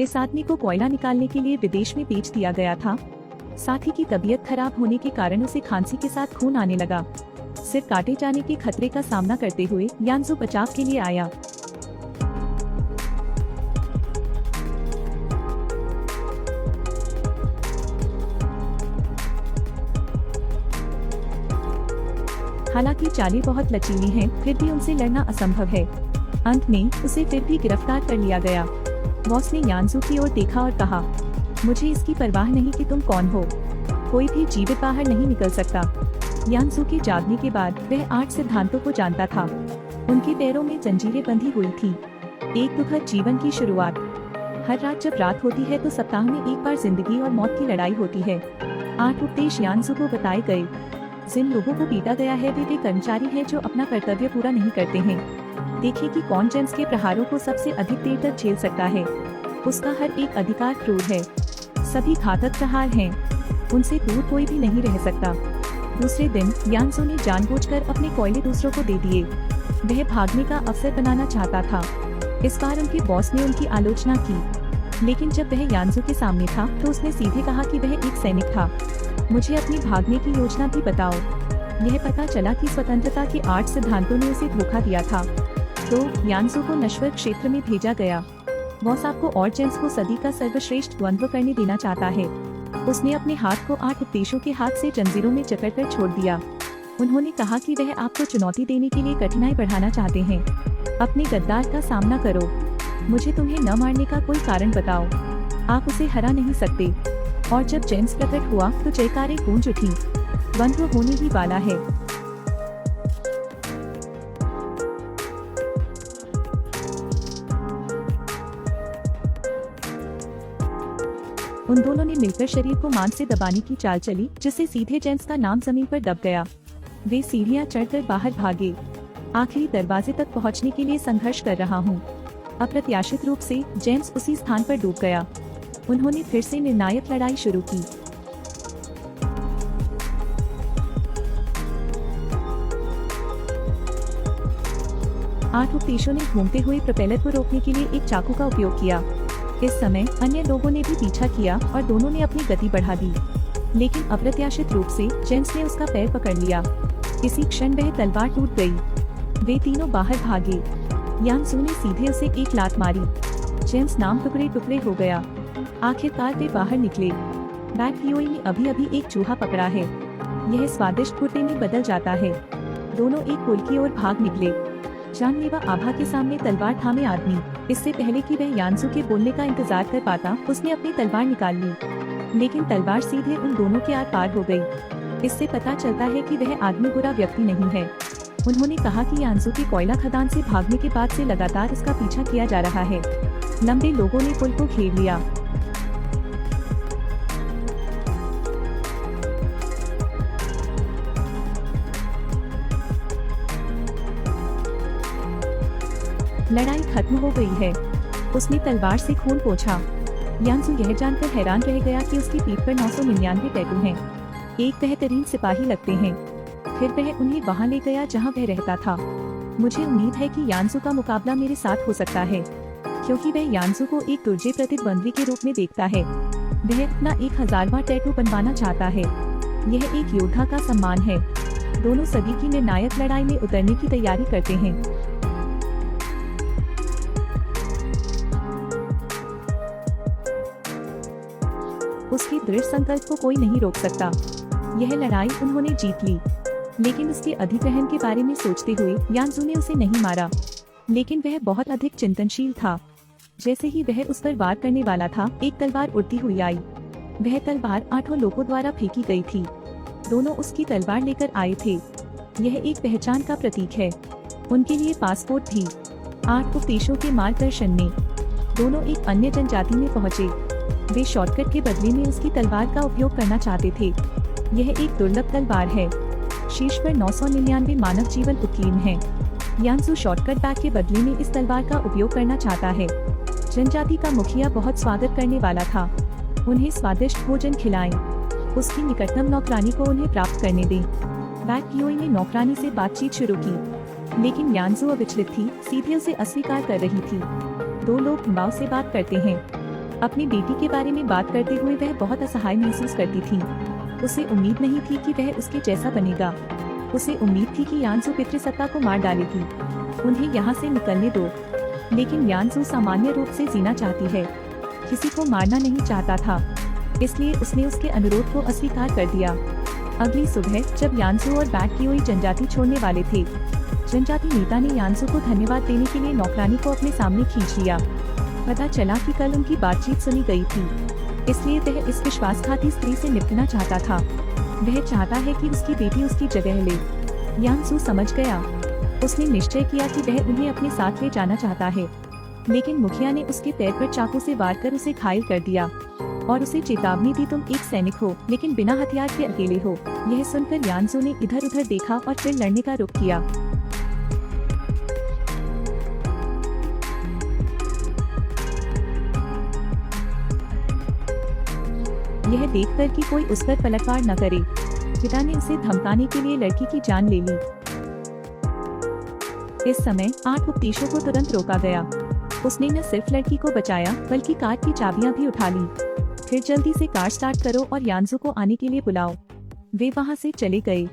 इस आदमी को कोयला निकालने के लिए विदेश में बेच दिया गया था। साथ ही की तबीयत खराब होने के कारण उसे खांसी के साथ खून आने लगा। सिर काटे जाने के खतरे का सामना करते हुए यांसू बचाव के लिए आया। हालांकि चालें बहुत लचीली हैं, फिर भी उनसे लड़ना असंभव है। अंत में उसे फिर भी गिरफ्तार कर लिया गया। बॉस ने यांसू की ओर देखा और कहा, मुझे इसकी परवाह नहीं कि तुम कौन हो, कोई भी जीवित बाहर नहीं निकल सकता। यांसू के जागने के बाद वह 8 सिद्धांतों को जानता था। उनके पैरों में जंजीरें बंधी हुई थी। एक दुखद जीवन की शुरुआत। हर रात जब रात होती है तो सप्ताह में एक बार जिंदगी और मौत की लड़ाई होती है। 8 उपदेश यांसू को बताए गए। जिन लोगों को पीटा गया है वे कर्मचारी हैं जो अपना कर्तव्य पूरा नहीं करते हैं। देखिए कि कौन जेम्स के प्रहारों को सबसे अधिक देर तक झेल सकता है। उसका हर एक अधिकार क्रूर है। सभी घातक प्रहार हैं। उनसे दूर कोई भी नहीं रह सकता। दूसरे दिन यांसू ने जानबूझकर अपने कोयले दूसरों को दे दिए। वह भागने का अवसर बनाना चाहता था। इस बार उनके बॉस ने उनकी आलोचना की, लेकिन जब वह यांसू के सामने था तो उसने सीधे कहा कि वह एक सैनिक था। मुझे अपनी भागने की योजना भी बताओ। यह पता चला कि स्वतंत्रता के 8 सिद्धांतों ने उसे धोखा दिया था। तो यांसू को नश्वर क्षेत्र में भेजा गया। बॉस आपको और जेम्स को सदी का सर्वश्रेष्ठ द्वंद्व करने देना चाहता है। उसने अपने हाथ को 8 उपदेशों के हाथ से जंजीरों में जकड़कर छोड़ दिया। उन्होंने कहा कि वह आपको चुनौती देने के लिए कठिनाई बढ़ाना चाहते हैं। अपने गद्दार का सामना करो। मुझे तुम्हें न मारने का कोई कारण बताओ। आप उसे हरा नहीं सकते। और जब जेम्स प्रकट हुआ तो जयकारें गूंज उठी। द्वंद्व होने ही वाला है। उन दोनों ने मिलकर शरीर को मान से दबाने की चाल चली, जिससे सीधे जेम्स का नाम जमीन पर दब गया। वे सीढ़ियां चढ़कर बाहर भागे। आखिरी दरवाजे तक पहुंचने के लिए संघर्ष कर रहा हूं। अप्रत्याशित रूप से जेम्स उसी स्थान पर डूब गया। उन्होंने फिर से निर्णायक लड़ाई शुरू की। आठ उपदेशों ने घूमते हुए प्रोपेलर को रोकने के लिए एक चाकू का उपयोग किया। इस समय अन्य लोगों ने भी पीछा किया और दोनों ने अपनी गति बढ़ा दी, लेकिन अप्रत्याशित रूप से जेम्स ने उसका पैर पकड़ लिया। इसी क्षण वह तलवार टूट गई। वे तीनों बाहर भागे। यांसू ने सीधे उसे एक लात मारी। जेम्स नाम टुकड़े टुकड़े हो गया। आखिरकार वे बाहर निकले। बैक ह्यूई ने अभी अभी एक चूहा पकड़ा है। यह स्वादिष्ट कुर्ते में बदल जाता है। दोनों एक पुल की ओर भाग निकले। जानलेवा आभा के सामने तलवार थामे आदमी, इससे पहले कि वह यांसू के बोलने का इंतजार कर पाता, उसने अपनी तलवार निकाल ली, लेकिन तलवार सीधे उन दोनों के आर पार हो गई। इससे पता चलता है कि वह आदमी बुरा व्यक्ति नहीं है। उन्होंने कहा कि यांसू की कोयला खदान से भागने के बाद से लगातार उसका पीछा किया जा रहा है। लंबे लोगों ने पुल को घेर लिया। लड़ाई खत्म हो गई है। उसने तलवार से खून पोंछा। यांसू यह जानकर हैरान रह गया कि उसकी पीठ पर 999 टैटू हैं। एक बेहतरीन सिपाही लगते हैं। फिर वह उन्हें वहां ले गया जहां वह रहता था। मुझे उम्मीद है कि यांसू का मुकाबला मेरे साथ हो सकता है, क्योंकि वह यांसू को एक दुर्जय प्रतिद्वंद्वी के रूप में देखता है। वह अपना 1000वां टैटू बनवाना चाहता है। यह एक योद्धा का सम्मान है। दोनों सदी की निर्णायक लड़ाई में उतरने की तैयारी करते हैं। उसके दृढ़ संकल्प को कोई नहीं रोक सकता। यह लड़ाई उन्होंने जीत ली, लेकिन उसके अधिग्रहण के बारे में सोचते हुए यांसू ने उसे नहीं मारा, लेकिन वह बहुत अधिक चिंतनशील था। जैसे ही वह उस पर वार करने वाला था, एक तलवार उड़ती हुई आई। वह तलवार 8 लोगों द्वारा फेंकी गई थी। दोनों उसकी तलवार लेकर आए थे। यह एक पहचान का प्रतीक है। उनके लिए पासपोर्ट थी। 8 उपदेशों के मार्गदर्शन में दोनों एक अन्य जनजाति में पहुँचे। वे शॉर्टकट के बदले में उसकी तलवार का उपयोग करना चाहते थे। यह एक दुर्लभ तलवार है। शीर्ष पर 999 मानव जीवन उत्कीर्ण है। यांसू शॉर्टकट बैग के बदले में इस तलवार का उपयोग करना चाहता है। जनजाति का मुखिया बहुत स्वागत करने वाला था। उन्हें स्वादिष्ट भोजन खिलाएं। उसकी निकटतम नौकरानी को उन्हें प्राप्त करने दें। बैक ह्यूई ने नौकरानी से बातचीत शुरू की, लेकिन यांसू अविचलित थी, सीधे उसे अस्वीकार कर रही थी। 2 लोग भाव से बात करते हैं। अपनी बेटी के बारे में बात करते हुए वह बहुत असहाय महसूस करती थी। उसे उम्मीद नहीं थी कि वह उसके जैसा बनेगा। उसे उम्मीद थी कि यांसू पितृसत्ता को मार डालेगी। उन्हें यहाँ से निकलने दो। लेकिन यांसू सामान्य रूप से जीना चाहती है, किसी को मारना नहीं चाहता था, इसलिए उसने उसके अनुरोध को अस्वीकार कर दिया। अगली सुबह जब यांसू और बैक कियोई जनजाति छोड़ने वाले थे, जनजाति नेता ने यांसू को धन्यवाद देने के लिए नौकरानी को अपने सामने खींच लिया। पता चला कि कल उनकी बातचीत सुनी गई थी, इसलिए वह इस विश्वासघाती स्त्री से निपटना चाहता था। वह चाहता है कि उसकी बेटी उसकी जगह ले। यांसू समझ गया। उसने निश्चय किया कि वह उन्हें अपने साथ ले जाना चाहता है, लेकिन मुखिया ने उसके पैर पर चाकू से वार कर उसे घायल कर दिया और उसे चेतावनी दी, तुम एक सैनिक हो लेकिन बिना हथियार के अकेले हो। यह सुनकर यांसू ने इधर उधर देखा और फिर लड़ने का रुख किया। यह देखकर कि कोई उस पर पलटवार न करे, पिता ने उसे धमकाने के लिए लड़की की जान ले ली। इस समय 8 उपदेशों को तुरंत रोका गया। उसने न सिर्फ लड़की को बचाया बल्कि कार की चाबियां भी उठा ली। फिर जल्दी से कार स्टार्ट करो और यांसू को आने के लिए बुलाओ। वे वहां से चले गए।